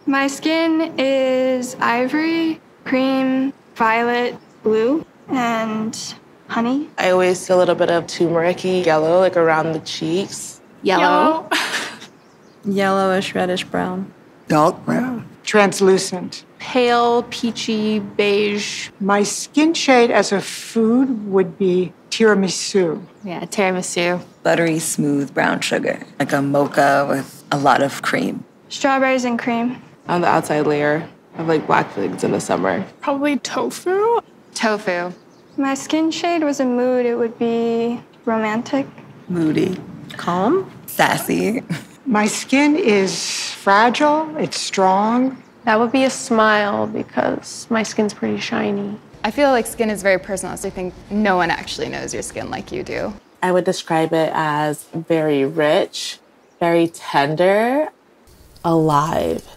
My skin is ivory, cream, violet, blue, and honey. I always see a little bit of turmeric-y yellow, like around the cheeks. Yellow. Yellowish, reddish brown. Dark brown. Translucent. Pale, peachy, beige. My skin shade as a food would be tiramisu. Yeah, tiramisu. Buttery, smooth brown sugar. Like a mocha with a lot of cream. Strawberries and cream. On the outside layer of like black figs in the summer. Probably tofu. Tofu. My skin shade was a mood. It would be romantic. Moody. Calm. Sassy. My skin is fragile, it's strong. That would be a smile because my skin's pretty shiny. I feel like skin is very personal, so I think no one actually knows your skin like you do. I would describe it as very rich, very tender, alive.